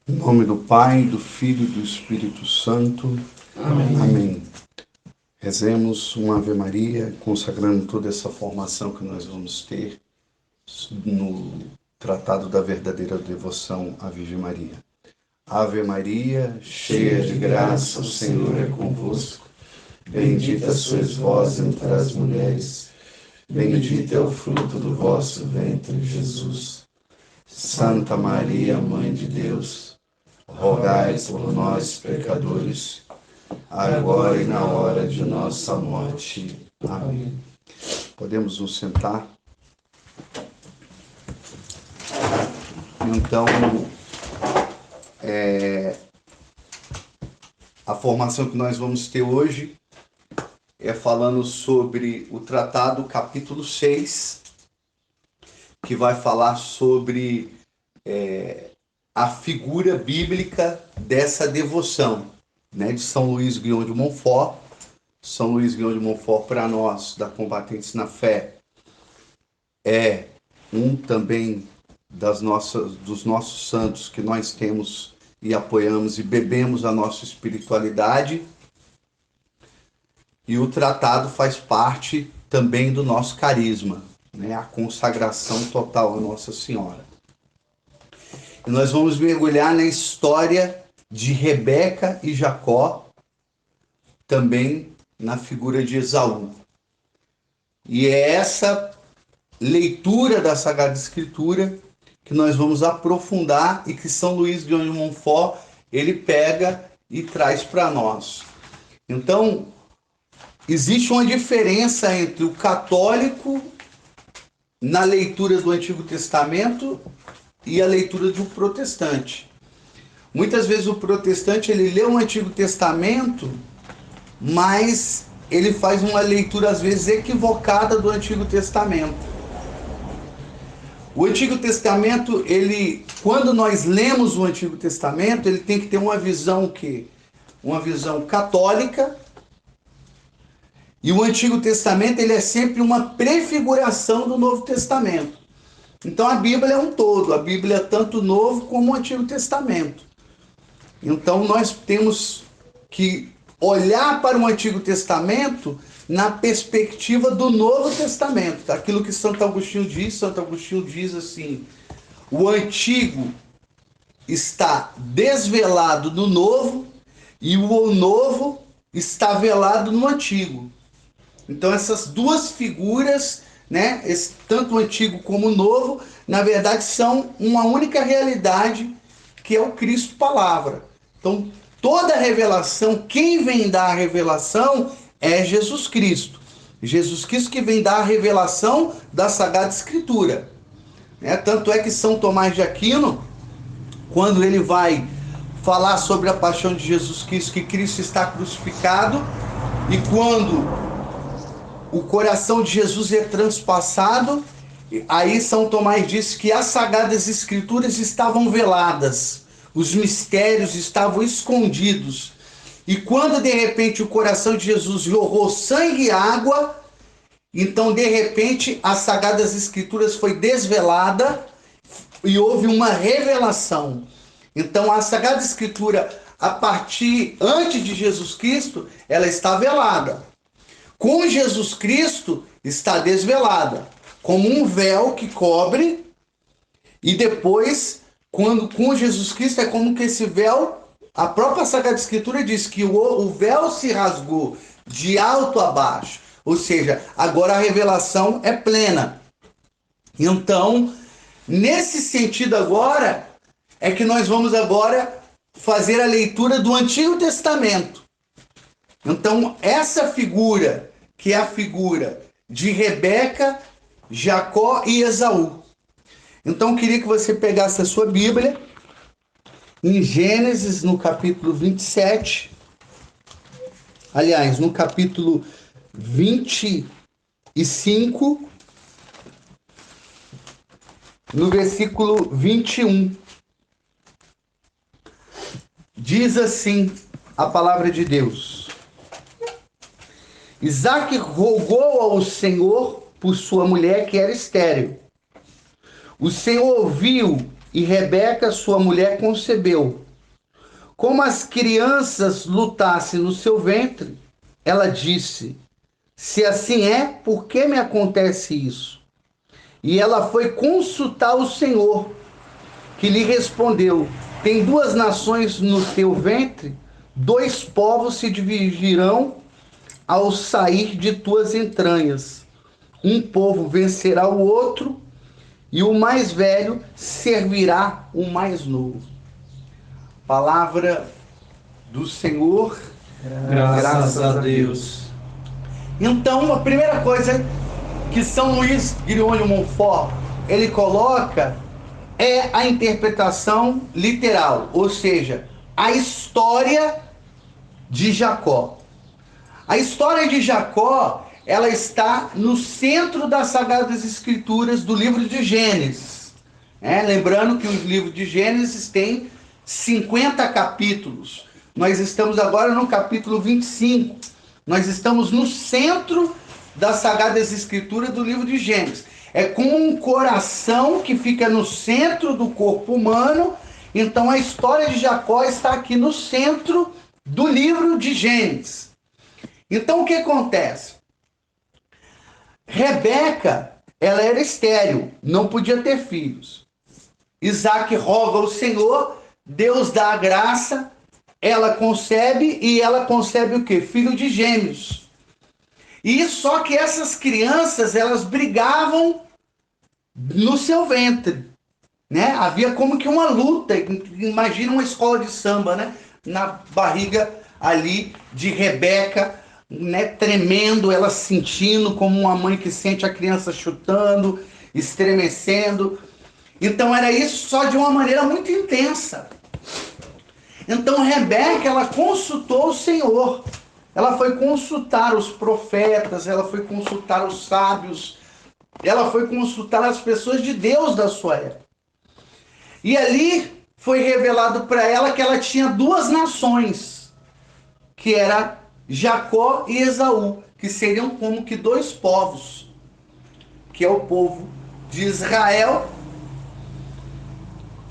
Em nome do Pai, do Filho e do Espírito Santo. Amém. Amém. Rezemos uma Ave Maria, consagrando toda essa formação que nós vamos ter no Tratado da Verdadeira Devoção à Virgem Maria. Ave Maria, cheia de graça, o Senhor é convosco. Bendita sois vós entre as mulheres, bendito é o fruto do vosso ventre, Jesus. Santa Maria, Mãe de Deus, rogai por nós, pecadores, agora e na hora de nossa morte. Amém. Podemos nos sentar? Então, a formação que nós vamos ter hoje é falando sobre o tratado capítulo 6, que vai falar sobre a figura bíblica dessa devoção, né, de São Luís Guion de Montfort. São Luís Guion de Montfort, para nós, da Combatentes na Fé, é um também dos nossos santos que nós temos e apoiamos e bebemos a nossa espiritualidade. E o tratado faz parte também do nosso carisma, né, a consagração total a Nossa Senhora. E nós vamos mergulhar na história de Rebeca e Jacó, também na figura de Esaú. E é essa leitura da Sagrada Escritura que nós vamos aprofundar e que São Luís Guion de Montfort ele pega e traz para nós. Então, existe uma diferença entre o católico na leitura do Antigo Testamento e a leitura do protestante. Muitas vezes o protestante ele lê o Antigo Testamento, mas ele faz uma leitura às vezes equivocada do Antigo Testamento. O Antigo Testamento, quando nós lemos o Antigo Testamento, ele tem que ter uma visão uma visão católica. E o Antigo Testamento ele é sempre uma prefiguração do Novo Testamento. Então a Bíblia é um todo, a Bíblia é tanto o Novo como o Antigo Testamento. Então nós temos que olhar para o Antigo Testamento na perspectiva do Novo Testamento. Aquilo que Santo Agostinho diz assim: o Antigo está desvelado no Novo e o Novo está velado no Antigo. Então essas duas figuras, né, tanto o Antigo como o Novo, na verdade são uma única realidade, que é o Cristo Palavra. Então toda a revelação, quem vem dar a revelação é Jesus Cristo. Jesus Cristo que vem dar a revelação da Sagrada Escritura. Tanto é que São Tomás de Aquino, quando ele vai falar sobre a paixão de Jesus Cristo, que Cristo está crucificado, e quando o coração de Jesus é transpassado, aí São Tomás disse que as Sagradas Escrituras estavam veladas, os mistérios estavam escondidos. E quando de repente o coração de Jesus jorrou sangue e água, então de repente as Sagradas Escrituras foi desvelada e houve uma revelação. Então a Sagrada Escritura, antes de Jesus Cristo, ela está velada. Com Jesus Cristo está desvelada, como um véu que cobre, e depois, com Jesus Cristo, é como que esse véu, a própria Sagrada Escritura diz que o véu se rasgou de alto a baixo, ou seja, agora a revelação é plena. Então, nesse sentido agora, é que nós vamos agora fazer a leitura do Antigo Testamento. Então, essa figura, que é a figura de Rebeca, Jacó e Esaú. Então, eu queria que você pegasse a sua Bíblia, em Gênesis, no capítulo 27. Aliás, no capítulo 25, no versículo 21. Diz assim a palavra de Deus: Isaac rogou ao Senhor por sua mulher que era estéril. O Senhor ouviu e Rebeca, sua mulher, concebeu. Como as crianças lutassem no seu ventre, ela disse: se assim é, por que me acontece isso? E ela foi consultar o Senhor, que lhe respondeu: tem duas nações no teu ventre, dois povos se dividirão ao sair de tuas entranhas. Um povo vencerá o outro, e o mais velho servirá o mais novo. Palavra do Senhor. Graças a Deus. Então, a primeira coisa que São Luís Grignion Montfort ele coloca é a interpretação literal, ou seja, a história de Jacó. A história de Jacó, ela está no centro das Sagradas Escrituras do livro de Gênesis. Lembrando que o livro de Gênesis tem 50 capítulos. Nós estamos agora no capítulo 25. Nós estamos no centro das Sagradas Escrituras do livro de Gênesis. É como um coração que fica no centro do corpo humano. Então a história de Jacó está aqui no centro do livro de Gênesis. Então o que acontece? Rebeca, ela era estéril, não podia ter filhos. Isaac roga ao Senhor, Deus dá a graça, ela concebe e ela concebe o quê? Filho de gêmeos. E só que essas crianças, elas brigavam no seu ventre, né? Havia como que uma luta, imagina uma escola de samba, né? Na barriga ali de Rebeca, né? Tremendo, ela sentindo como uma mãe que sente a criança chutando, estremecendo. Então era isso só de uma maneira muito intensa. Então Rebeca, ela consultou o Senhor. Ela foi consultar os profetas, ela foi consultar os sábios, ela foi consultar as pessoas de Deus da sua época. E ali foi revelado para ela que ela tinha duas nações, que era Jacó e Esaú, que seriam como que dois povos, que é o povo de Israel,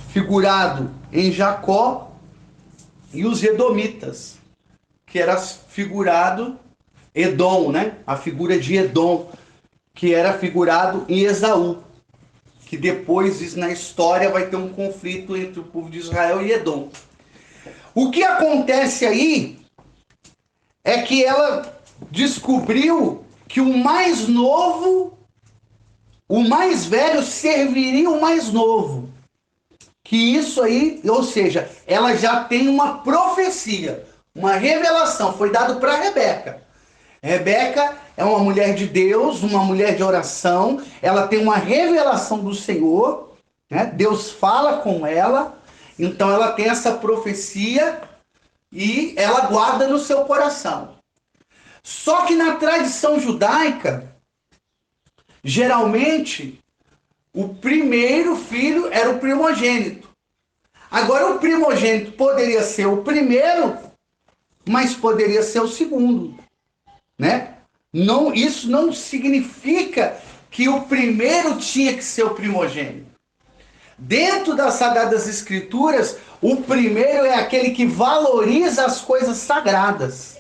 figurado em Jacó, e os edomitas, que era figurado Edom, né? A figura de Edom, que era figurado em Esaú, que depois na história vai ter um conflito entre o povo de Israel e Edom. O que acontece aí é que ela descobriu que o mais novo, o mais velho serviria o mais novo. Que isso aí, ou seja, ela já tem uma profecia, uma revelação, foi dado para Rebeca. Rebeca é uma mulher de Deus, uma mulher de oração, ela tem uma revelação do Senhor, né? Deus fala com ela, então ela tem essa profecia e ela guarda no seu coração. Só que na tradição judaica, geralmente, o primeiro filho era o primogênito. Agora, o primogênito poderia ser o primeiro, mas poderia ser o segundo, né? Não, isso não significa que o primeiro tinha que ser o primogênito. Dentro das Sagradas Escrituras, o primeiro é aquele que valoriza as coisas sagradas.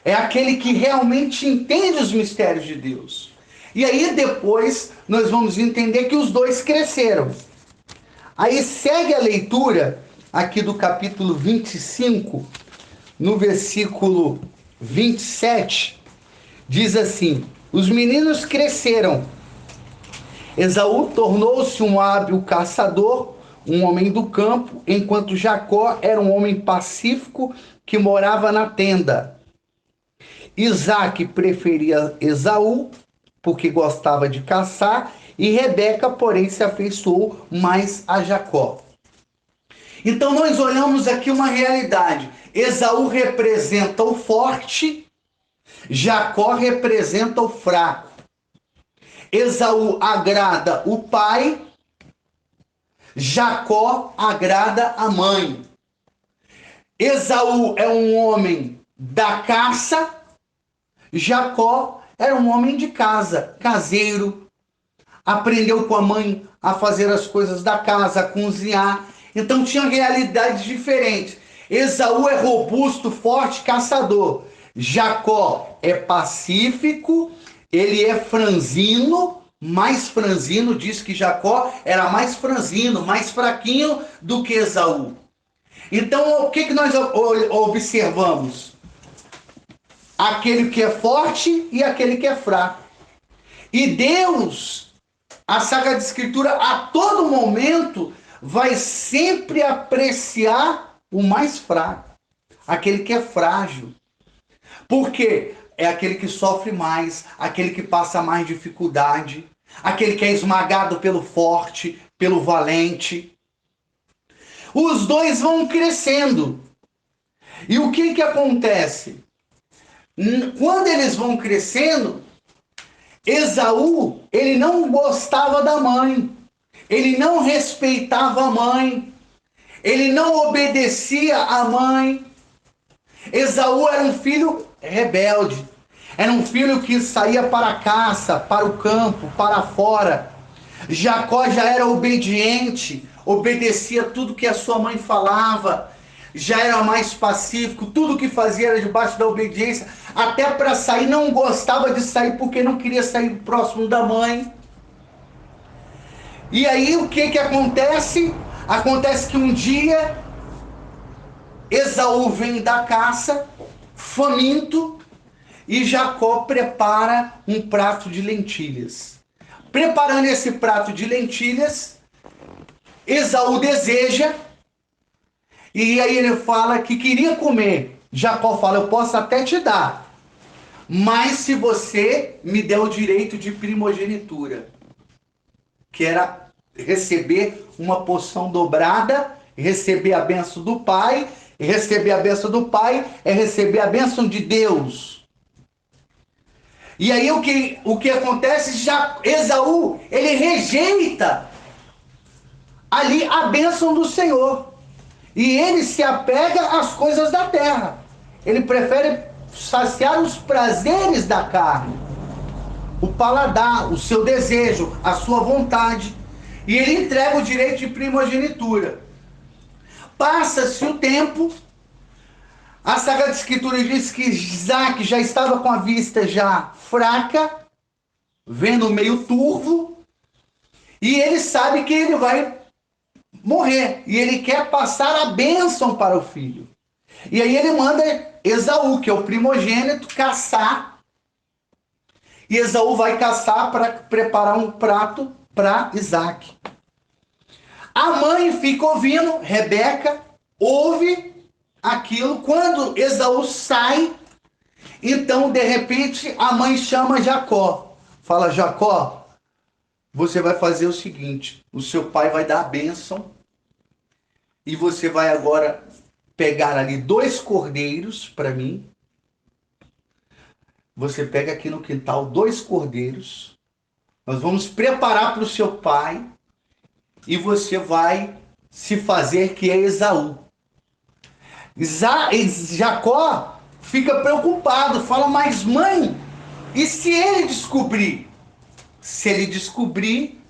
É aquele que realmente entende os mistérios de Deus. E aí depois nós vamos entender que os dois cresceram. Aí segue a leitura aqui do capítulo 25, no versículo 27, diz assim: os meninos cresceram. Esaú tornou-se um hábil caçador, um homem do campo, enquanto Jacó era um homem pacífico que morava na tenda. Isaac preferia Esaú, porque gostava de caçar, e Rebeca, porém, se afeiçoou mais a Jacó. Então nós olhamos aqui uma realidade. Esaú representa o forte, Jacó representa o fraco. Esaú agrada o pai, Jacó agrada a mãe. Esaú é um homem da caça, Jacó era um homem de casa, caseiro, aprendeu com a mãe a fazer as coisas da casa, a cozinhar. Então tinha realidades diferentes. Esaú é robusto, forte, caçador. Jacó é pacífico, ele é franzino, mais franzino, diz que Jacó era mais franzino, mais fraquinho do que Esaú. Então o que nós observamos? Aquele que é forte e aquele que é fraco. E Deus, a Sagrada Escritura, a todo momento, vai sempre apreciar o mais fraco, aquele que é frágil. Por quê? É aquele que sofre mais, aquele que passa mais dificuldade, aquele que é esmagado pelo forte, pelo valente. Os dois vão crescendo. E o que acontece? Quando eles vão crescendo, Esaú, ele não gostava da mãe, ele não respeitava a mãe, ele não obedecia à mãe. Esaú era um filho rebelde, era um filho que saía para a caça, para o campo, para fora. Jacó já era obediente, obedecia tudo que a sua mãe falava, já era mais pacífico, tudo que fazia era debaixo da obediência, até para sair não gostava de sair porque não queria sair próximo da mãe. E aí o que acontece? Acontece que um dia Esaú vem da caça, faminto, e Jacó prepara um prato de lentilhas. Preparando esse prato de lentilhas, Esaú deseja, e aí ele fala que queria comer. Jacó fala, eu posso até te dar, mas se você me der o direito de primogenitura, que era receber uma porção dobrada, receber a bênção do pai. Receber a bênção do pai é receber a bênção de Deus. E aí o que acontece? Já Esaú, ele rejeita ali a bênção do Senhor. E ele se apega às coisas da terra. Ele prefere saciar os prazeres da carne, o paladar, o seu desejo, a sua vontade. E ele entrega o direito de primogenitura. Passa-se o tempo, a Sagrada Escritura diz que Isaac já estava com a vista já fraca, vendo meio turvo, e ele sabe que ele vai morrer, e ele quer passar a bênção para o filho. E aí ele manda Esaú, que é o primogênito, caçar, e Esaú vai caçar para preparar um prato para Isaac. A mãe fica ouvindo, Rebeca ouve aquilo. Quando Esaú sai, então de repente a mãe chama Jacó. Fala, Jacó, você vai fazer o seguinte, o seu pai vai dar a bênção e você vai agora pegar ali 2 cordeiros para mim. Você pega aqui no quintal 2 cordeiros. Nós vamos preparar para o seu pai. E você vai se fazer que é Esaú. Jacó fica preocupado, fala, mas mãe, e se ele descobrir? Se ele descobrir,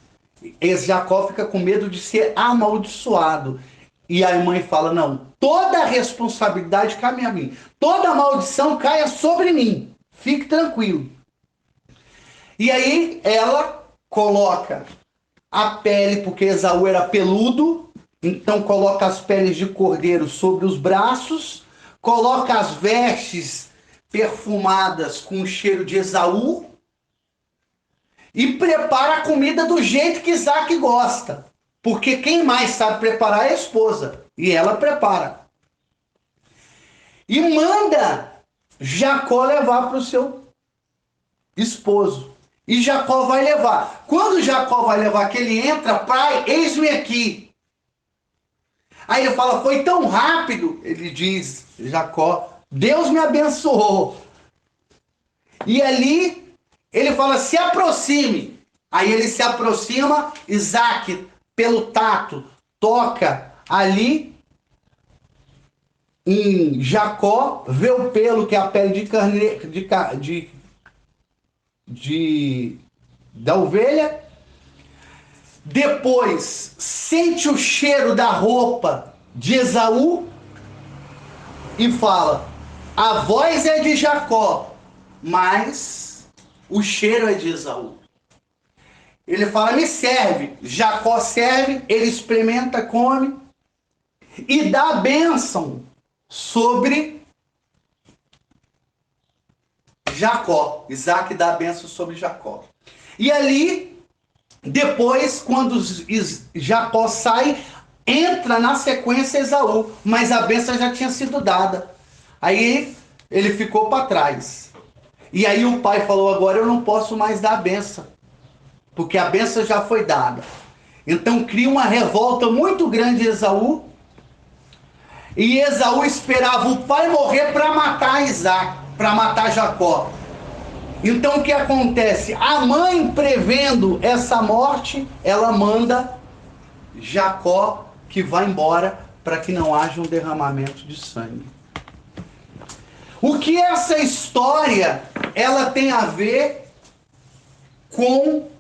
Jacó fica com medo de ser amaldiçoado. E a mãe fala, não, toda a responsabilidade cabe a mim. Toda a maldição caia sobre mim. Fique tranquilo. E aí ela coloca a pele, porque Esaú era peludo, então coloca as peles de cordeiro sobre os braços, coloca as vestes perfumadas com o cheiro de Esaú e prepara a comida do jeito que Isaac gosta. Porque quem mais sabe preparar é a esposa, e ela prepara. E manda Jacó levar para o seu esposo. E Jacó vai levar. Quando Jacó vai levar, que ele entra, pai, eis-me aqui. Aí ele fala, foi tão rápido. Ele diz, Jacó, Deus me abençoou. E ali, ele fala, se aproxime. Aí ele se aproxima, Isaac, pelo tato, toca ali em Jacó, vê o pelo, que é a pele de carne, da ovelha, depois sente o cheiro da roupa de Esaú e fala: a voz é de Jacó, mas o cheiro é de Esaú. Ele fala: me serve. Jacó serve, ele experimenta, come e dá a bênção sobre Jacó. Isaac dá a bênção sobre Jacó. E ali, depois, quando Jacó sai, entra na sequência Esaú, mas a bênção já tinha sido dada. Aí ele ficou para trás. E aí o pai falou: agora eu não posso mais dar a bênção, porque a bênção já foi dada. Então cria uma revolta muito grande em Esaú. E Esaú esperava o pai morrer para matar Isaac, para matar Jacó. Então o que acontece? A mãe, prevendo essa morte, ela manda Jacó que vá embora para que não haja um derramamento de sangue. O que essa história ela tem a ver com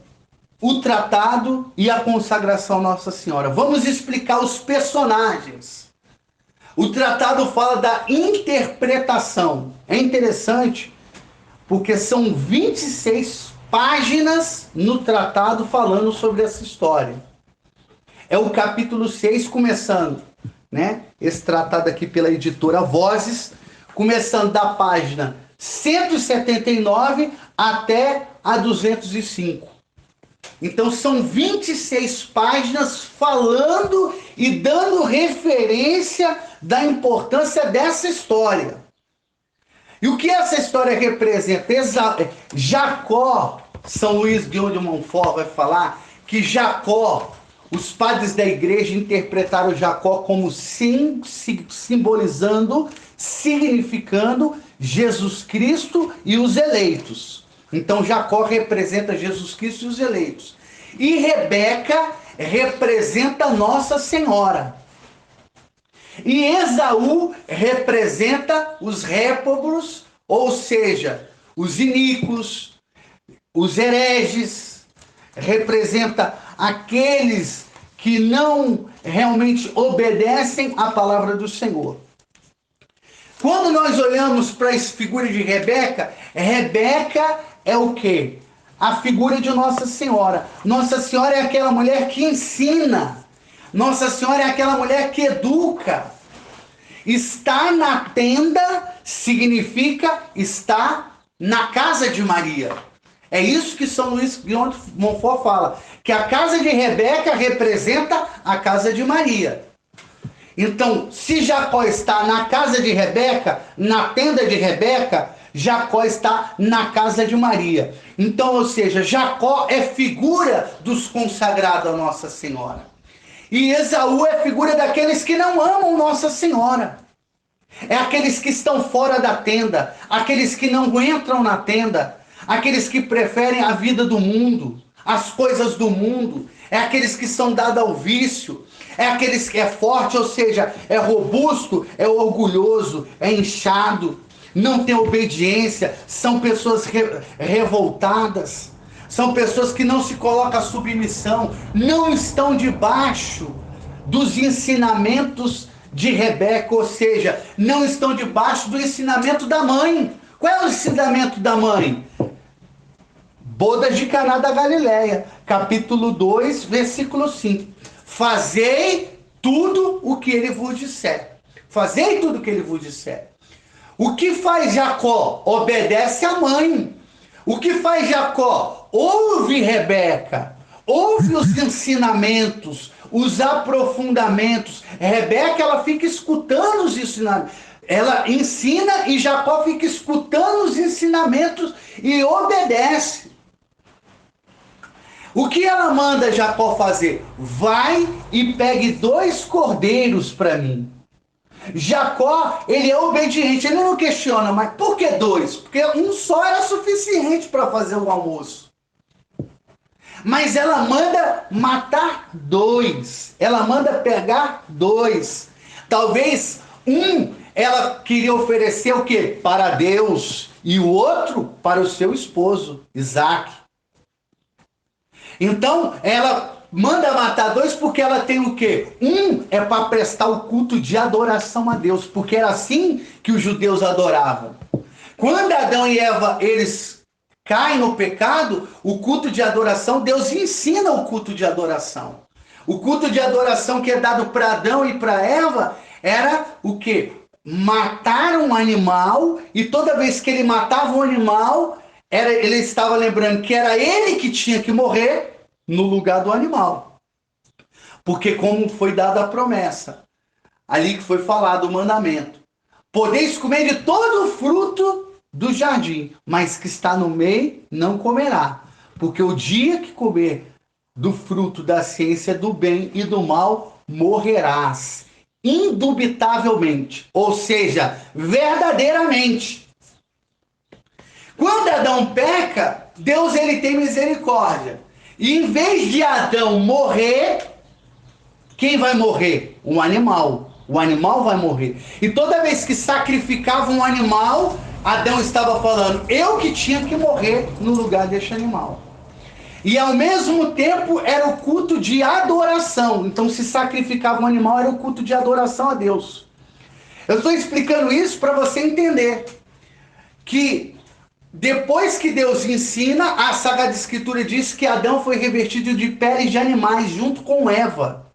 o tratado e a consagração Nossa Senhora? Vamos explicar os personagens. O tratado fala da interpretação. É interessante porque são 26 páginas no tratado falando sobre essa história. É o capítulo 6 começando, né? Esse tratado aqui pela editora Vozes, começando da página 179 até a 205. Então são 26 páginas falando e dando referência da importância dessa história. E o que essa história representa? Jacó, São Luís Guion de Montfort vai falar que Jacó, os padres da igreja interpretaram Jacó como simbolizando, significando Jesus Cristo e os eleitos. Então Jacó representa Jesus Cristo e os eleitos. E Rebeca representa Nossa Senhora. E Esaú representa os réprobos, ou seja, os iníquos, os hereges, representa aqueles que não realmente obedecem à palavra do Senhor. Quando nós olhamos para essa figura de Rebeca, Rebeca é o quê? A figura de Nossa Senhora. Nossa Senhora é aquela mulher que ensina. Nossa Senhora é aquela mulher que educa. Estar na tenda significa estar na casa de Maria. É isso que São Luís Guion de Montfort fala, que a casa de Rebeca representa a casa de Maria. Então, se Jacó está na casa de Rebeca, na tenda de Rebeca, Jacó está na casa de Maria. Então, ou seja, Jacó é figura dos consagrados a Nossa Senhora. E Esaú é figura daqueles que não amam Nossa Senhora. É aqueles que estão fora da tenda, aqueles que não entram na tenda, aqueles que preferem a vida do mundo, as coisas do mundo, é aqueles que são dados ao vício, é aqueles que é forte, ou seja, é robusto, é orgulhoso, é inchado, não tem obediência, são pessoas revoltadas, são pessoas que não se colocam à submissão, não estão debaixo dos ensinamentos de Rebeca, ou seja, não estão debaixo do ensinamento da mãe. Qual é o ensinamento da mãe? Bodas de Caná da Galileia, capítulo 2, versículo 5. Fazei tudo o que ele vos disser. Fazei tudo o que ele vos disser. O que faz Jacó? Obedece à mãe. O que faz Jacó? Ouve Rebeca. Ouve os ensinamentos, os aprofundamentos. Rebeca, ela fica escutando os ensinamentos. Ela ensina e Jacó fica escutando os ensinamentos e obedece. O que ela manda Jacó fazer? Vai e pegue 2 cordeiros para mim. Jacó, ele é obediente, ele não questiona, mas por que 2? Porque um só era suficiente para fazer o almoço. Mas ela manda matar 2. Ela manda pegar 2. Talvez um ela queria oferecer o quê? Para Deus. E o outro para o seu esposo, Isaac. Então, ela manda matar dois porque ela tem o quê? Um é para prestar o culto de adoração a Deus, porque era assim que os judeus adoravam. Quando Adão e Eva, eles caem no pecado, o culto de adoração, Deus ensina o culto de adoração. O culto de adoração que é dado para Adão e para Eva era o quê? Matar um animal, e toda vez que ele matava um animal, ele estava lembrando que era ele que tinha que morrer no lugar do animal. Porque como foi dada a promessa, ali que foi falado o mandamento, podeis comer de todo o fruto do jardim, mas que está no meio não comerá, porque o dia que comer do fruto da ciência do bem e do mal, morrerás, indubitavelmente, ou seja, verdadeiramente. Quando Adão peca, Deus ele tem misericórdia. E em vez de Adão morrer, quem vai morrer? Um animal. O animal vai morrer. E toda vez que sacrificava um animal, Adão estava falando, eu que tinha que morrer no lugar deste animal. E ao mesmo tempo era o culto de adoração. Então se sacrificava um animal, era o culto de adoração a Deus. Eu estou explicando isso para você entender que depois que Deus ensina, a Sagrada Escritura diz que Adão foi revestido de peles de animais junto com Eva.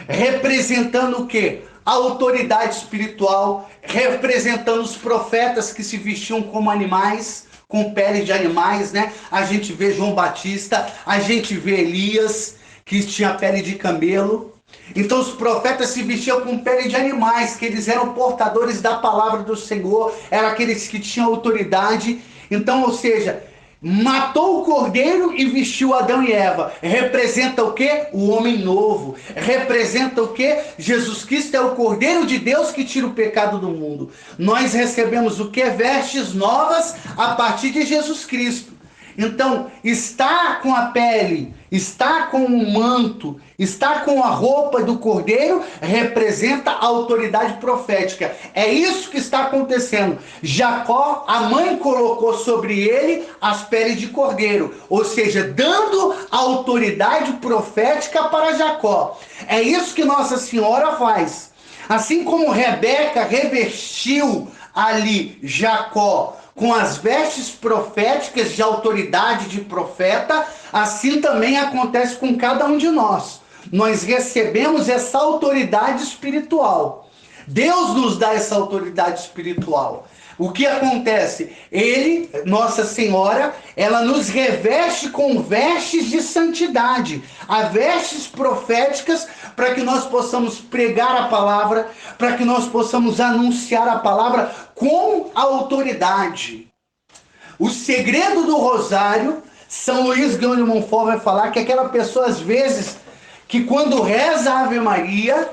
Representando o quê? A autoridade espiritual, representando os profetas que se vestiam como animais, com peles de animais, né? A gente vê João Batista, a gente vê Elias, que tinha pele de camelo. Então os profetas se vestiam com pele de animais, que eles eram portadores da palavra do Senhor, eram aqueles que tinham autoridade. Então, ou seja, matou o cordeiro e vestiu Adão e Eva. Representa o quê? O homem novo. Representa o quê? Jesus Cristo é o Cordeiro de Deus que tira o pecado do mundo. Nós recebemos o quê? Vestes novas a partir de Jesus Cristo. Então, estar com a pele, estar com o manto, estar com a roupa do cordeiro, representa a autoridade profética. É isso que está acontecendo. Jacó, a mãe colocou sobre ele as peles de cordeiro, ou seja, dando a autoridade profética para Jacó. É isso que Nossa Senhora faz. Assim como Rebeca revestiu ali Jacó com as vestes proféticas de autoridade de profeta, assim também acontece com cada um de nós. Nós recebemos essa autoridade espiritual. Deus nos dá essa autoridade espiritual. O que acontece? Ele, Nossa Senhora, ela nos reveste com vestes de santidade, as vestes proféticas, para que nós possamos pregar a palavra, para que nós possamos anunciar a palavra com autoridade. O segredo do rosário, São Luís Grão de Montfort vai falar que aquela pessoa, às vezes, que quando reza a Ave Maria,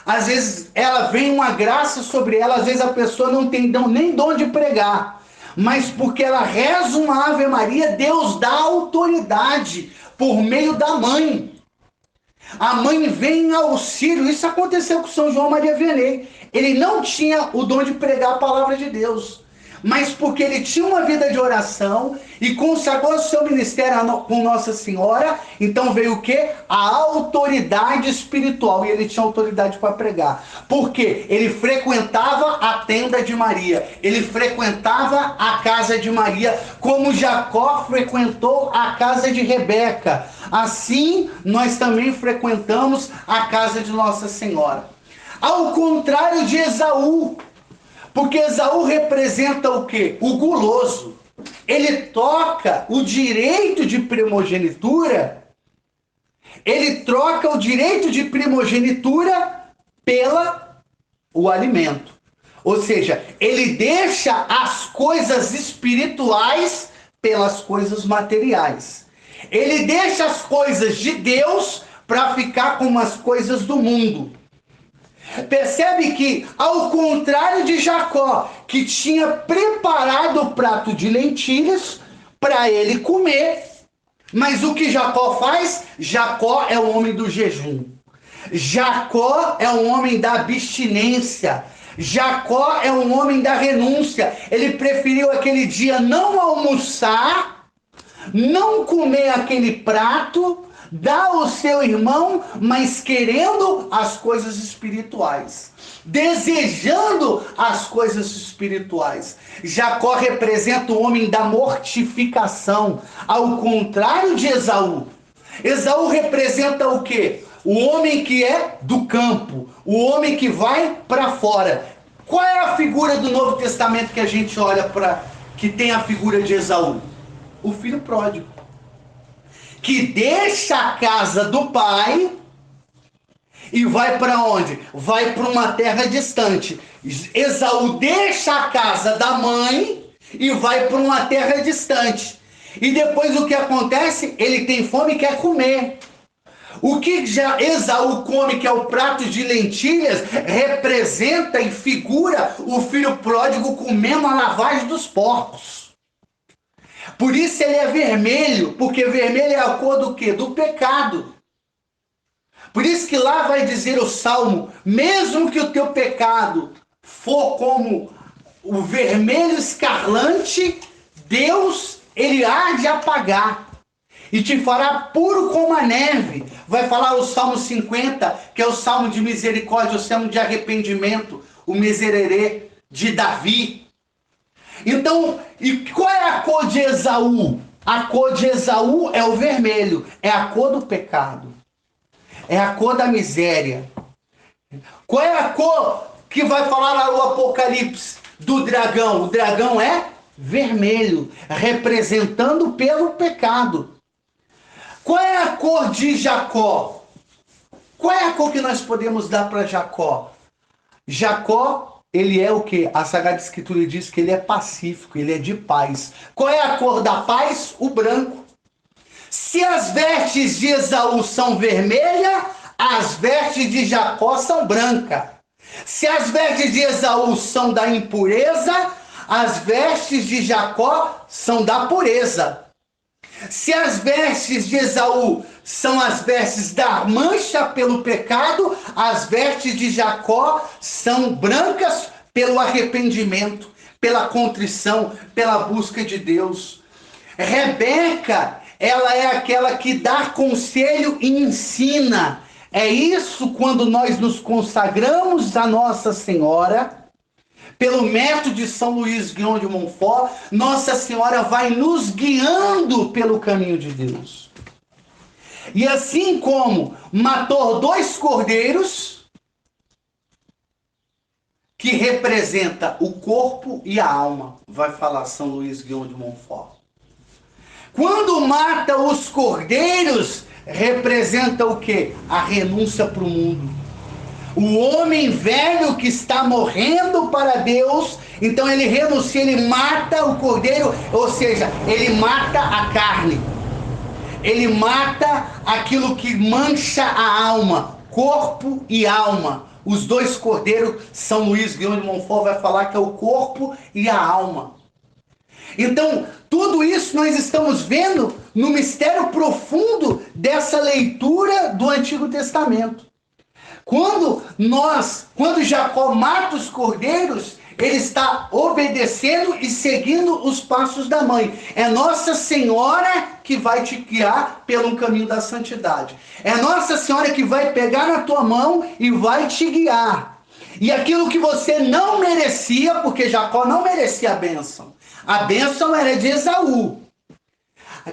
às vezes ela vem uma graça sobre ela, às vezes a pessoa não tem nem dom de pregar, mas porque ela reza uma Ave Maria, Deus dá autoridade por meio da mãe. A mãe vem em auxílio. Isso aconteceu com São João Maria Vianney. Ele não tinha o dom de pregar a palavra de Deus, mas porque ele tinha uma vida de oração e consagrou o seu ministério com Nossa Senhora, então veio o quê? A autoridade espiritual, e ele tinha autoridade para pregar. Por quê? Ele frequentava a tenda de Maria, ele frequentava a casa de Maria, como Jacó frequentou a casa de Rebeca. Assim, nós também frequentamos a casa de Nossa Senhora. Ao contrário de Esaú, porque Esaú representa o quê? O guloso. Ele troca o direito de primogenitura, ele troca o direito de primogenitura o alimento. Ou seja, ele deixa as coisas espirituais pelas coisas materiais. Ele deixa as coisas de Deus para ficar com as coisas do mundo. Percebe que, ao contrário de Jacó, que tinha preparado o prato de lentilhas para ele comer, mas o que Jacó faz? Jacó é o homem do jejum. Jacó é o homem da abstinência. Jacó é o homem da renúncia. Ele preferiu aquele dia não almoçar, não comer aquele prato, dá ao seu irmão, mas querendo as coisas espirituais, desejando as coisas espirituais. Jacó representa o homem da mortificação, ao contrário de Esaú. Esaú representa o quê? O homem que é do campo, o homem que vai para fora. Qual é a figura do Novo Testamento que a gente olha para que tem a figura de Esaú? O filho pródigo, que deixa a casa do pai e vai para onde? Vai para uma terra distante. Esaú deixa a casa da mãe e vai para uma terra distante. E depois o que acontece? Ele tem fome e quer comer. O que já Esaú come, que é o prato de lentilhas, representa e figura o filho pródigo comendo a lavagem dos porcos. Por isso ele é vermelho, porque vermelho é a cor do quê? Do pecado. Por isso que lá vai dizer o Salmo, mesmo que o teu pecado for como o vermelho escarlate, Deus, ele há de apagar e te fará puro como a neve. Vai falar o Salmo 50, que é o Salmo de misericórdia, o Salmo de arrependimento, o miserere de Davi. Então, e qual é a cor de Esaú? A cor de Esaú é o vermelho, é a cor do pecado, é a cor da miséria. Qual é a cor que vai falar lá no Apocalipse do dragão? O dragão é vermelho, representando pelo pecado. Qual é a cor de Jacó? Qual é a cor que nós podemos dar para Jacó? Jacó, ele é o quê? A Sagrada Escritura diz que ele é pacífico, ele é de paz. Qual é a cor da paz? O branco. Se as vestes de Esaú são vermelhas, as vestes de Jacó são brancas. Se as vestes de Esaú são da impureza, as vestes de Jacó são da pureza. Se as vestes de Esaú são as vestes da mancha pelo pecado, as vestes de Jacó são brancas pelo arrependimento, pela contrição, pela busca de Deus. Rebeca, ela é aquela que dá conselho e ensina. É isso quando nós nos consagramos a Nossa Senhora. Pelo método de São Luís Guion de Montfort, Nossa Senhora vai nos guiando pelo caminho de Deus. E assim como matou 2 cordeiros, que representa o corpo e a alma, vai falar São Luís Guion de Montfort. Quando mata os cordeiros, representa o quê? A renúncia para o mundo. O homem velho que está morrendo para Deus, então ele renuncia, ele mata o cordeiro, ou seja, ele mata a carne. Ele mata aquilo que mancha a alma, corpo e alma. Os 2 cordeiros, São Luís Guion de Montfort vai falar que é o corpo e a alma. Então, tudo isso nós estamos vendo no mistério profundo dessa leitura do Antigo Testamento. Quando Jacó mata os cordeiros, ele está obedecendo e seguindo os passos da mãe. É Nossa Senhora que vai te guiar pelo caminho da santidade. É Nossa Senhora que vai pegar na tua mão e vai te guiar. E aquilo que você não merecia, porque Jacó não merecia a bênção. A bênção era de Esaú.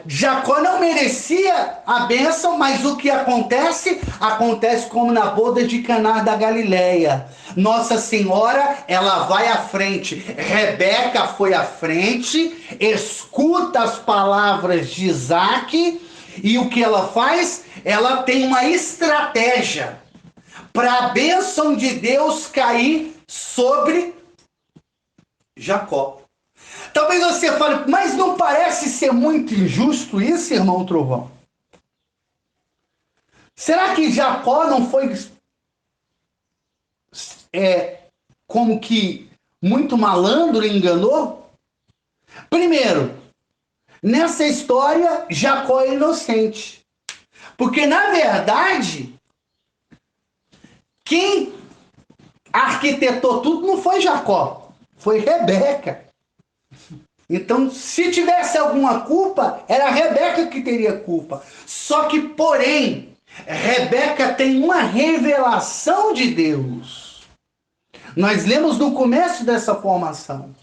Jacó não merecia a bênção, mas o que acontece? Acontece como na boda de Caná da Galileia. Nossa Senhora, ela vai à frente. Rebeca foi à frente, escuta as palavras de Isaac, e o que ela faz? Ela tem uma estratégia para a bênção de Deus cair sobre Jacó. Talvez você fale, mas não parece ser muito injusto isso, irmão Trovão? Será que Jacó não foi como que muito malandro e enganou? Primeiro, nessa história, Jacó é inocente. Porque, na verdade, quem arquitetou tudo não foi Jacó, foi Rebeca. Então, se tivesse alguma culpa, era a Rebeca que teria culpa. Só que, porém, Rebeca tem uma revelação de Deus. Nós lemos no começo dessa formação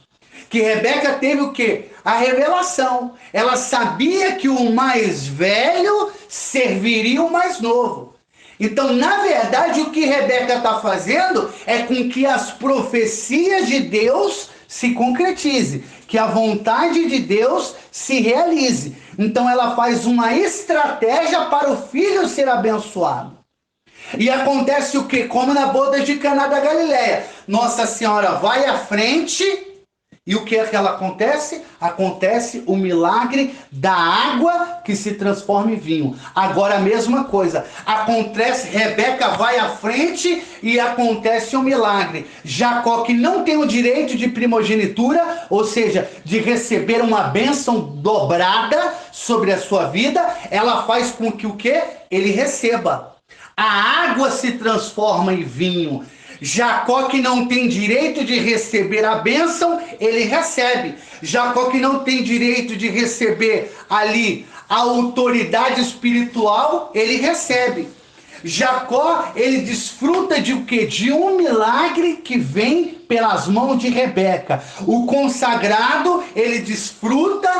que Rebeca teve o quê? A revelação. Ela sabia que o mais velho serviria o mais novo. Então, na verdade, o que Rebeca está fazendo é com que as profecias de Deus se concretize, que a vontade de Deus se realize. Então, ela faz uma estratégia para o filho ser abençoado. E acontece o quê? Como na boda de Caná da Galileia. Nossa Senhora vai à frente. E o que é que ela acontece? Acontece o milagre da água que se transforma em vinho. Agora a mesma coisa. Acontece, Rebeca vai à frente e acontece o milagre. Jacó, que não tem o direito de primogenitura, ou seja, de receber uma bênção dobrada sobre a sua vida, ela faz com que o quê? Ele receba. A água se transforma em vinho. Jacó, que não tem direito de receber a bênção, ele recebe. Jacó, que não tem direito de receber ali a autoridade espiritual, ele recebe. Jacó, ele desfruta de o quê? De um milagre que vem pelas mãos de Rebeca. O consagrado, ele desfruta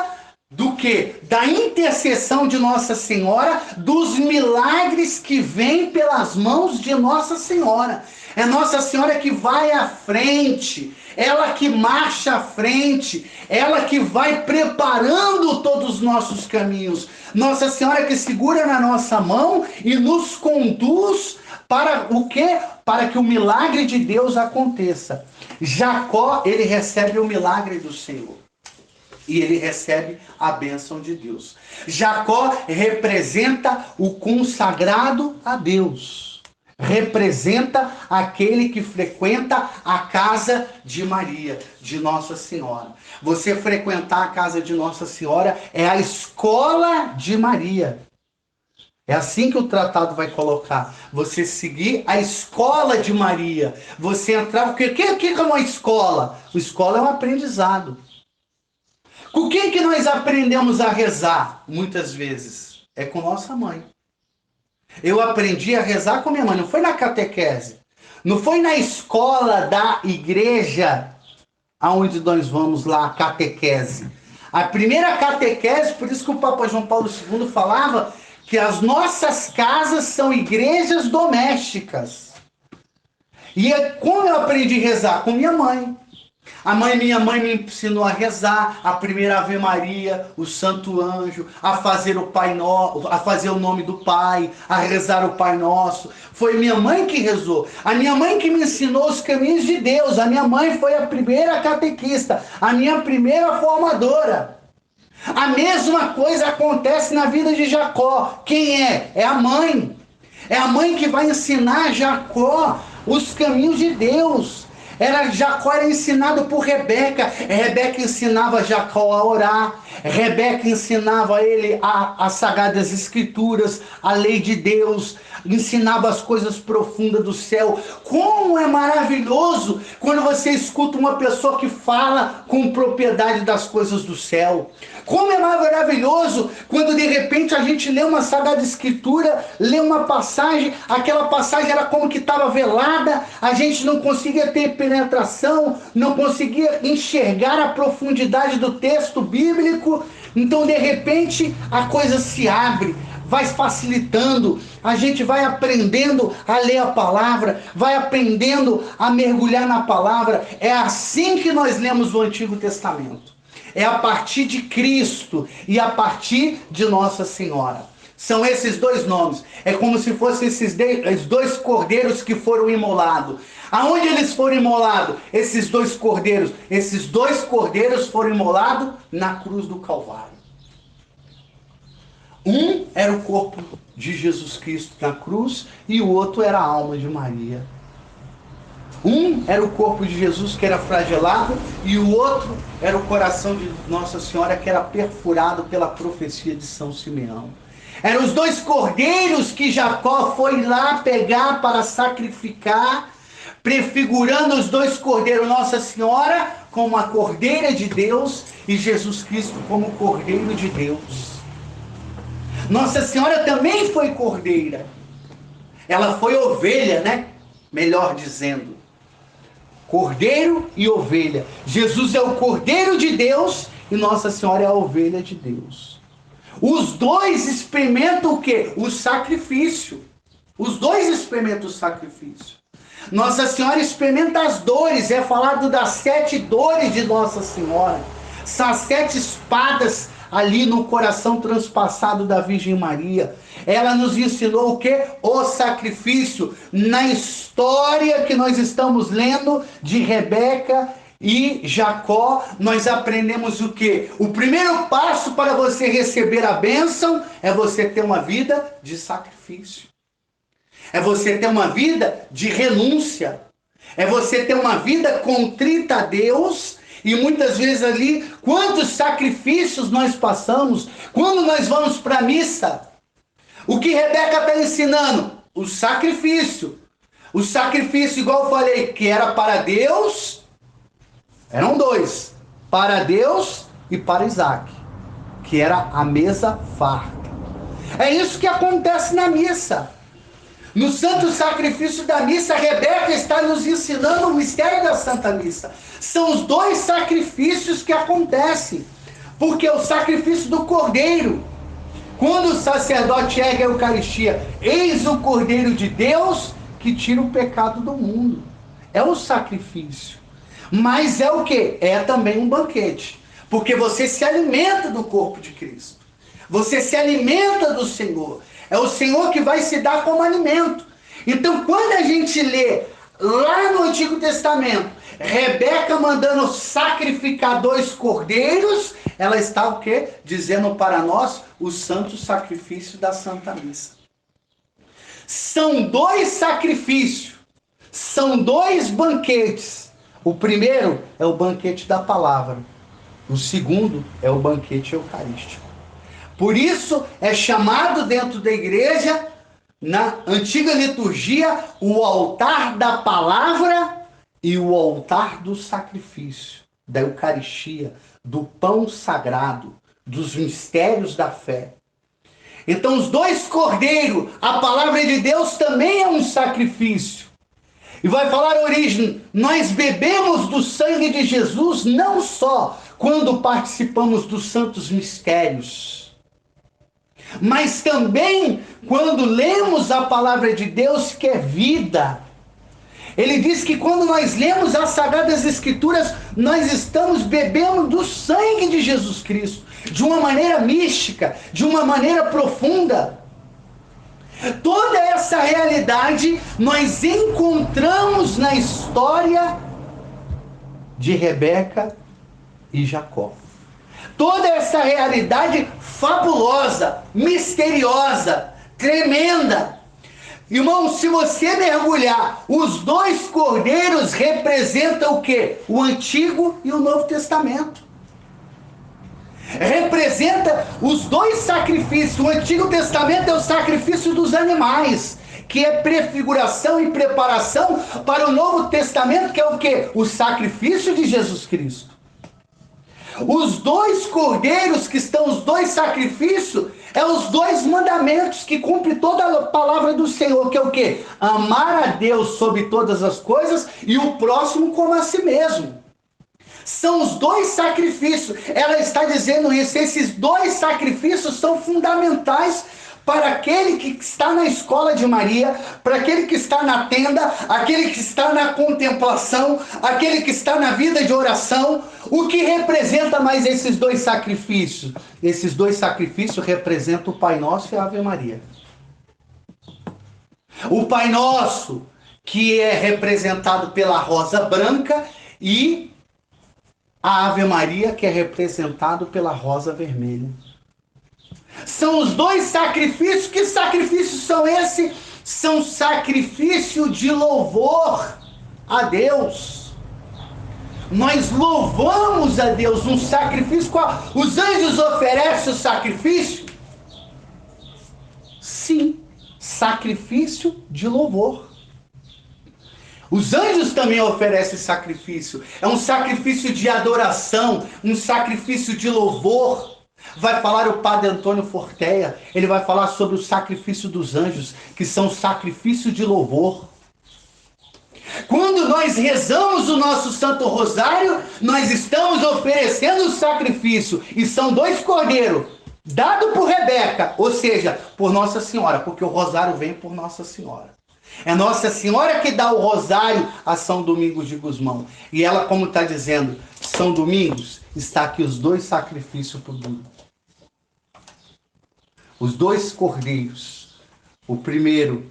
do que? Da intercessão de Nossa Senhora, dos milagres que vêm pelas mãos de Nossa Senhora. É Nossa Senhora que vai à frente, ela que marcha à frente, ela que vai preparando todos os nossos caminhos. Nossa Senhora que segura na nossa mão e nos conduz para o quê? Para que o milagre de Deus aconteça. Jacó, ele recebe o milagre do Senhor. E ele recebe a bênção de Deus. Jacó representa o consagrado a Deus. Representa aquele que frequenta a casa de Maria, de Nossa Senhora. Você frequentar a casa de Nossa Senhora é a escola de Maria. É assim que o tratado vai colocar. Você seguir a escola de Maria. Você entrar... O que é uma escola? A escola é um aprendizado. Com quem que nós aprendemos a rezar? Muitas vezes. É com nossa mãe. Eu aprendi a rezar com minha mãe. Não foi na catequese. Não foi na escola da igreja aonde nós vamos lá, a catequese. A primeira catequese, por isso que o Papa João Paulo II falava que as nossas casas são igrejas domésticas. E como eu aprendi a rezar? Com minha mãe. Minha mãe me ensinou a rezar a primeira Ave Maria, o Santo Anjo, a fazer o Pai Nosso, a fazer o nome do Pai, a rezar o Pai Nosso. Foi minha mãe que rezou. A minha mãe que me ensinou os caminhos de Deus. A minha mãe foi a primeira catequista, a minha primeira formadora. A mesma coisa acontece na vida de Jacó. Quem é? É a mãe. É a mãe que vai ensinar Jacó os caminhos de Deus. Jacó era ensinado por Rebeca. Rebeca ensinava Jacó a orar. Rebeca ensinava ele as sagradas escrituras, a lei de Deus. Ensinava as coisas profundas do céu. Como é maravilhoso quando você escuta uma pessoa que fala com propriedade das coisas do céu. Como é maravilhoso quando de repente a gente lê uma sagrada escritura, lê uma passagem, aquela passagem era como que estava velada, a gente não conseguia ter penetração, não conseguia enxergar a profundidade do texto bíblico. Então de repente a coisa se abre, vai facilitando, a gente vai aprendendo a ler a palavra, vai aprendendo a mergulhar na palavra. É assim que nós lemos o Antigo Testamento. É a partir de Cristo e a partir de Nossa Senhora. São esses dois nomes. É como se fossem esses dois cordeiros que foram imolados. Aonde eles foram imolados? Esses dois cordeiros foram imolados na cruz do Calvário. Um era o corpo de Jesus Cristo na cruz e o outro era a alma de Maria. Um era o corpo de Jesus que era flagelado e o outro era o coração de Nossa Senhora que era perfurado pela profecia de São Simeão. Eram os dois cordeiros que Jacó foi lá pegar para sacrificar, prefigurando os dois cordeiros, Nossa Senhora como a Cordeira de Deus e Jesus Cristo como o Cordeiro de Deus. Nossa Senhora também foi cordeira. Ela foi ovelha, né? Melhor dizendo. Cordeiro e ovelha. Jesus é o Cordeiro de Deus e Nossa Senhora é a ovelha de Deus. Os dois experimentam o quê? O sacrifício. Os dois experimentam o sacrifício. Nossa Senhora experimenta as dores. É falado das 7 dores de Nossa Senhora. São as 7 espadas ali no coração transpassado da Virgem Maria. Ela nos ensinou o quê? O sacrifício. Na história que nós estamos lendo de Rebeca e Jacó, nós aprendemos o quê? O primeiro passo para você receber a bênção é você ter uma vida de sacrifício. É você ter uma vida de renúncia. É você ter uma vida contrita a Deus. E muitas vezes ali, quantos sacrifícios nós passamos quando nós vamos para a missa. O que Rebeca está ensinando? O sacrifício. O sacrifício, igual eu falei, que era para Deus, eram 2. Para Deus e para Isaac. Que era a mesa farta. É isso que acontece na missa. No santo sacrifício da missa, Rebeca está nos ensinando o mistério da Santa Missa. São os 2 sacrifícios que acontecem. Porque o sacrifício do Cordeiro, quando o sacerdote ergue a Eucaristia, eis o Cordeiro de Deus que tira o pecado do mundo. É o sacrifício. Mas é o quê? É também um banquete. Porque você se alimenta do corpo de Cristo. Você se alimenta do Senhor. É o Senhor que vai se dar como alimento. Então, quando a gente lê lá no Antigo Testamento, Rebeca mandando sacrificar 2 cordeiros, ela está o quê? Dizendo para nós o santo sacrifício da Santa Missa. São 2 sacrifícios. São 2 banquetes. O primeiro é o banquete da palavra. O segundo é o banquete eucarístico. Por isso é chamado dentro da igreja, na antiga liturgia, o altar da palavra e o altar do sacrifício, da Eucaristia, do pão sagrado, dos mistérios da fé. Então os 2 cordeiros, a palavra de Deus também é um sacrifício. E vai falar a origem, nós bebemos do sangue de Jesus não só quando participamos dos santos mistérios, mas também quando lemos a palavra de Deus, que é vida. Ele diz que quando nós lemos as Sagradas Escrituras, nós estamos bebendo do sangue de Jesus Cristo, de uma maneira mística, de uma maneira profunda. Toda essa realidade nós encontramos na história de Rebeca e Jacó. Toda essa realidade fabulosa, misteriosa, tremenda. Irmão, se você mergulhar, os 2 cordeiros representam o quê? O Antigo e o Novo Testamento. Representa os 2 sacrifícios. O Antigo Testamento é o sacrifício dos animais, que é prefiguração e preparação para o Novo Testamento, que é o quê? O sacrifício de Jesus Cristo. Os 2 cordeiros, que estão os 2 sacrifícios, é os 2 mandamentos que cumpre toda a palavra do Senhor, que é o quê? Amar a Deus sobre todas as coisas e o próximo como a si mesmo. São os 2 sacrifícios. Ela está dizendo isso. Esses 2 sacrifícios são fundamentais para aquele que está na escola de Maria, para aquele que está na tenda, aquele que está na contemplação, aquele que está na vida de oração. O que representa mais esses 2 sacrifícios? Esses 2 sacrifícios representam o Pai Nosso e a Ave Maria. O Pai Nosso, que é representado pela rosa branca, e a Ave Maria, que é representado pela rosa vermelha. São os 2 sacrifícios. Que sacrifícios são esses? São sacrifício de louvor a Deus. Nós louvamos a Deus, um sacrifício. Os anjos oferecem o sacrifício? Sim, sacrifício de louvor. Os anjos também oferecem sacrifício. É um sacrifício de adoração, um sacrifício de louvor. Vai falar o padre Antônio Forteia, ele vai falar sobre o sacrifício dos anjos, que são sacrifício de louvor. Quando nós rezamos o nosso Santo Rosário, nós estamos oferecendo o sacrifício, e são 2 cordeiros, dado por Rebeca, ou seja, por Nossa Senhora, porque o rosário vem por Nossa Senhora. É Nossa Senhora que dá o rosário a São Domingos de Gusmão. E ela, como está dizendo, São Domingos, está aqui os 2 sacrifícios por domingo. Os 2 cordeiros. O primeiro,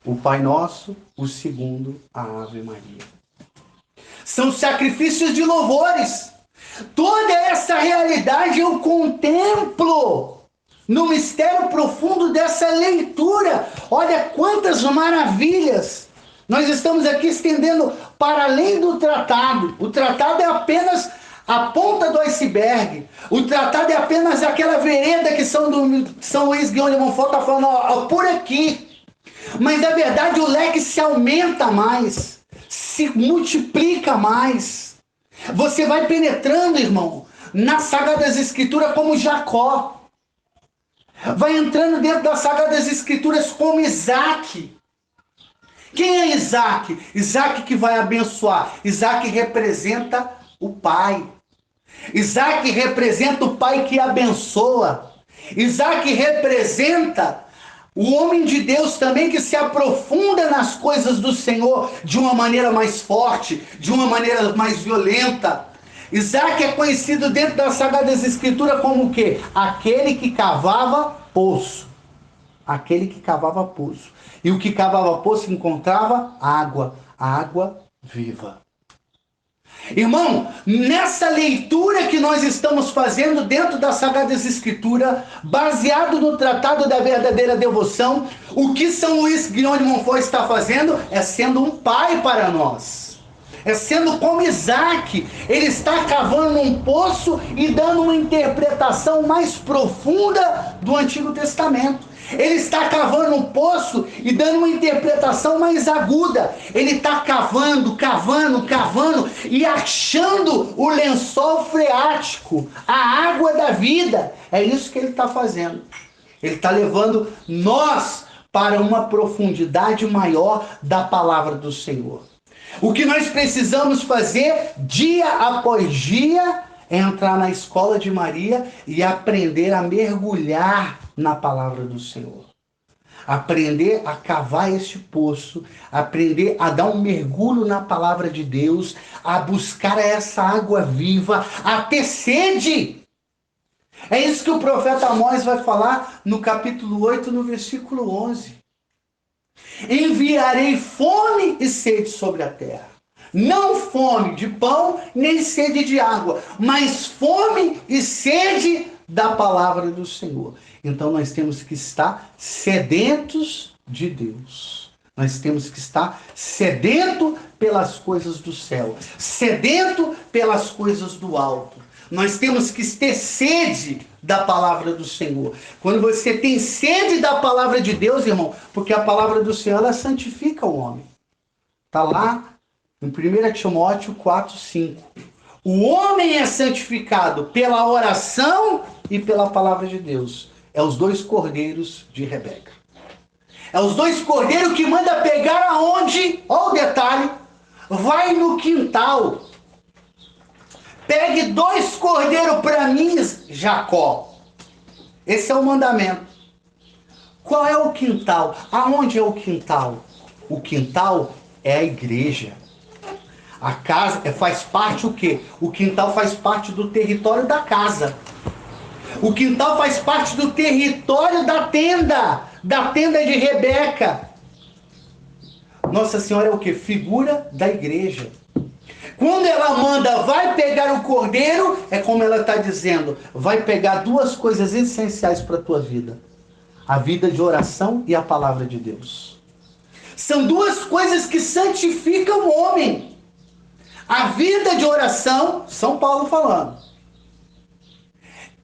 o Pai Nosso. O segundo, a Ave Maria. São sacrifícios de louvores. Toda essa realidade eu contemplo no mistério profundo dessa leitura. Olha quantas maravilhas. Nós estamos aqui estendendo para além do tratado. O tratado é apenas a ponta do iceberg. O tratado é apenas aquela vereda que São Luís Guion de Montfort está falando, ó, por aqui. Mas na verdade o leque se aumenta mais, se multiplica mais. Você vai penetrando, irmão, nas Sagradas Escrituras como Jacó. Vai entrando dentro das Sagradas Escrituras como Isaac. Quem é Isaac? Isaac que vai abençoar. Isaac representa o pai. Isaac representa o pai que abençoa. Isaac representa o homem de Deus também que se aprofunda nas coisas do Senhor de uma maneira mais forte, de uma maneira mais violenta. Isaac é conhecido dentro das Sagradas Escrituras como o quê? Aquele que cavava poço. Aquele que cavava poço. E o que cavava poço encontrava água. Água viva. Irmão, nessa leitura que nós estamos fazendo dentro das Sagradas Escrituras, baseado no Tratado da Verdadeira Devoção, o que São Luís Guion de Montfort está fazendo é sendo um pai para nós. É sendo como Isaac, ele está cavando um poço e dando uma interpretação mais profunda do Antigo Testamento. Ele está cavando um poço e dando uma interpretação mais aguda. Ele está cavando e achando o lençol freático, a água da vida. É isso que ele está fazendo. Ele está levando nós para uma profundidade maior da palavra do Senhor. O que nós precisamos fazer dia após dia é entrar na escola de Maria e aprender a mergulhar na palavra do Senhor. Aprender a cavar este poço, aprender a dar um mergulho na palavra de Deus, a buscar essa água viva, a ter sede. É isso que o profeta Amós vai falar no capítulo 8, no versículo 11. Enviarei fome e sede sobre a terra. Não fome de pão, nem sede de água, mas fome e sede da palavra do Senhor. Então nós temos que estar sedentos de Deus. Nós temos que estar sedento pelas coisas do céu, sedento pelas coisas do alto. Nós temos que ter sede da palavra do Senhor. Quando você tem sede da palavra de Deus, irmão, porque a palavra do Senhor, ela santifica o homem. Está lá em 1 Timóteo 4:5. O homem é santificado pela oração e pela palavra de Deus. É os 2 cordeiros de Rebeca. É os 2 cordeiros que manda pegar aonde? Olha o detalhe. Vai no quintal. Pegue 2 cordeiros para mim, Jacó. Esse é o mandamento. Qual é o quintal? Aonde é o quintal? O quintal é a igreja. A casa faz parte o quê? O quintal faz parte do território da casa. O quintal faz parte do território da tenda de Rebeca. Nossa Senhora é o quê? Figura da igreja. Quando ela manda, vai pegar o cordeiro, é como ela está dizendo, vai pegar 2 coisas essenciais para a tua vida. A vida de oração e a palavra de Deus. São 2 coisas que santificam o homem. A vida de oração, São Paulo falando,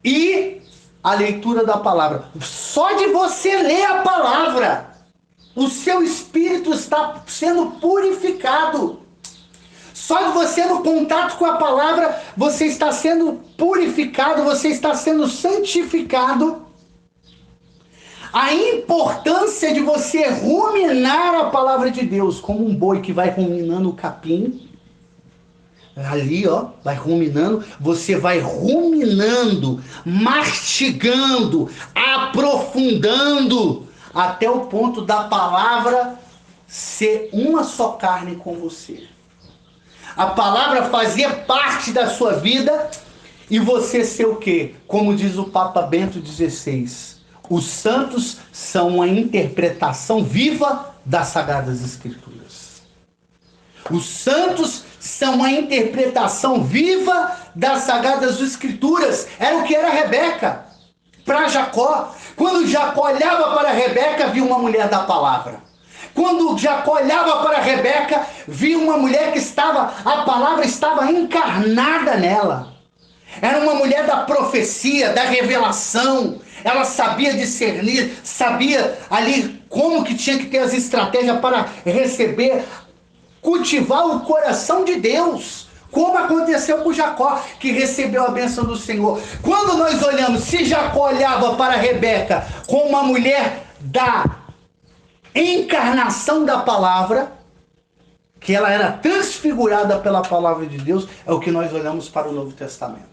e a leitura da palavra. Só de você ler a palavra, o seu espírito está sendo purificado. purificado. Só de você no contato com a palavra, você está sendo purificado, você está sendo santificado. A importância de você ruminar a palavra de Deus, como um boi que vai ruminando o capim. Ali, ó, vai ruminando, você vai ruminando, mastigando, aprofundando, até o ponto da palavra ser uma só carne com você. A palavra fazia parte da sua vida e você ser o quê? Como diz o Papa Bento XVI, os santos são uma interpretação viva das Sagradas Escrituras. Os santos são uma interpretação viva das Sagradas Escrituras. Era o que era Rebeca para Jacó. Quando Jacó olhava para Rebeca, via uma mulher da palavra. Quando Jacó olhava para Rebeca, via uma mulher que a palavra estava encarnada nela. Era uma mulher da profecia, da revelação. Ela sabia discernir, sabia ali como que tinha que ter as estratégias para receber, cultivar o coração de Deus, como aconteceu com Jacó, que recebeu a bênção do Senhor. Quando nós olhamos, se Jacó olhava para Rebeca como uma mulher da encarnação da palavra, que ela era transfigurada pela palavra de Deus, é o que nós olhamos para o Novo Testamento.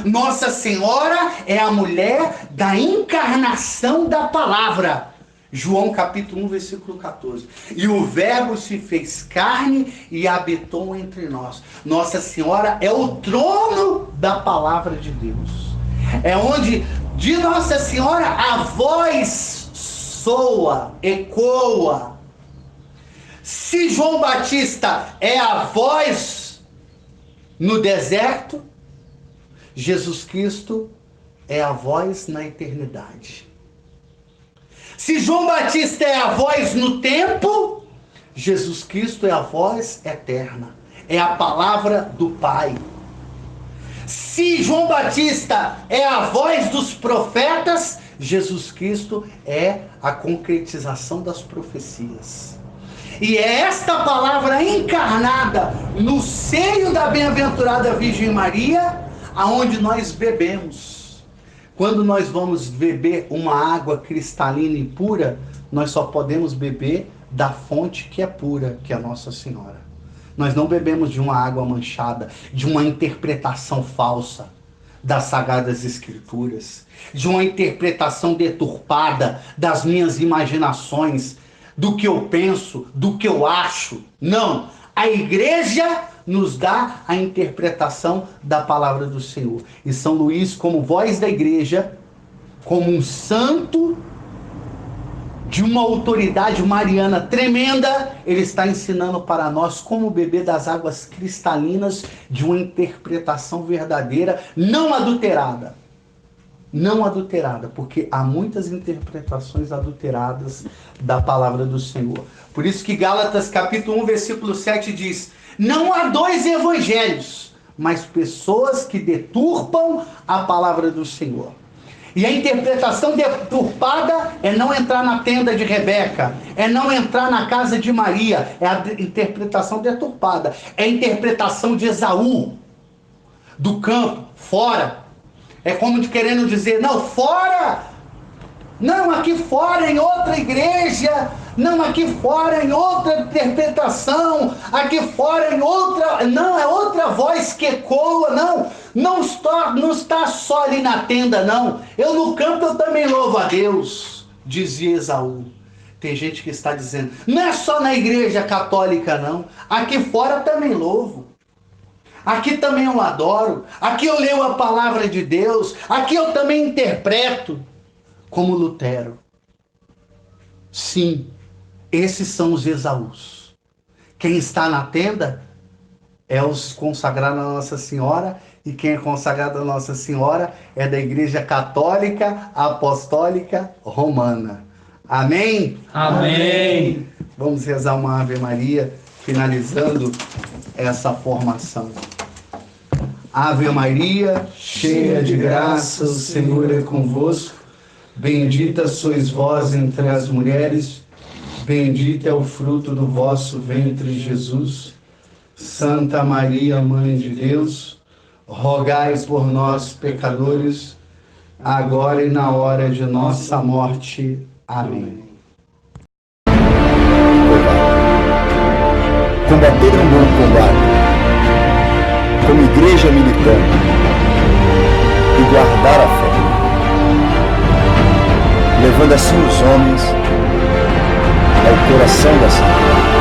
Nossa Senhora é a mulher da encarnação da palavra. João capítulo 1, versículo 14. E o verbo se fez carne e habitou entre nós. Nossa Senhora é o trono da palavra de Deus. É onde de Nossa Senhora a voz soa, ecoa. Se João Batista é a voz no deserto, Jesus Cristo é a voz na eternidade. Se João Batista é a voz no tempo, Jesus Cristo é a voz eterna. É a palavra do Pai. Se João Batista é a voz dos profetas, Jesus Cristo é a concretização das profecias. E é esta palavra encarnada no seio da bem-aventurada Virgem Maria, aonde nós bebemos. Quando nós vamos beber uma água cristalina e pura, nós só podemos beber da fonte que é pura, que é a Nossa Senhora. Nós não bebemos de uma água manchada, de uma interpretação falsa das Sagradas Escrituras, de uma interpretação deturpada das minhas imaginações, do que eu penso, do que eu acho. Não, a igreja nos dá a interpretação da palavra do Senhor. E São Luís, como voz da igreja, como um santo de uma autoridade mariana tremenda, ele está ensinando para nós como beber das águas cristalinas de uma interpretação verdadeira, não adulterada. Não adulterada, porque há muitas interpretações adulteradas da palavra do Senhor. Por isso que Gálatas capítulo 1, versículo 7 diz: não há dois evangelhos, mas pessoas que deturpam a palavra do Senhor. E a interpretação deturpada é não entrar na tenda de Rebeca, é não entrar na casa de Maria, é a interpretação deturpada, é a interpretação de Esaú, do campo, fora. É como de querendo dizer, não, fora, não, aqui fora em outra igreja, não, aqui fora em outra interpretação, aqui fora em outra, não, é outra voz que ecoa, não está só ali na tenda, não. Eu no campo eu também louvo a Deus, dizia Esaú. Tem gente que está dizendo, não é só na igreja católica, não, aqui fora também louvo. Aqui também eu adoro, aqui eu leio a palavra de Deus, aqui eu também interpreto, como Lutero. Sim, esses são os Esaús. Quem está na tenda é os consagrados a Nossa Senhora, e quem é consagrado a Nossa Senhora é da Igreja Católica Apostólica Romana. Amém? Amém. Vamos rezar uma Ave Maria, finalizando essa formação. Ave Maria, cheia de graça, o Senhor é convosco. Bendita sois vós entre as mulheres, Bendito é o fruto do vosso ventre, Jesus. Santa Maria, Mãe de Deus, rogai por nós, pecadores, agora e na hora de nossa morte. Amém. Combater um bom combate, como igreja militante, e guardar a fé, levando assim os homens ao coração da Santa.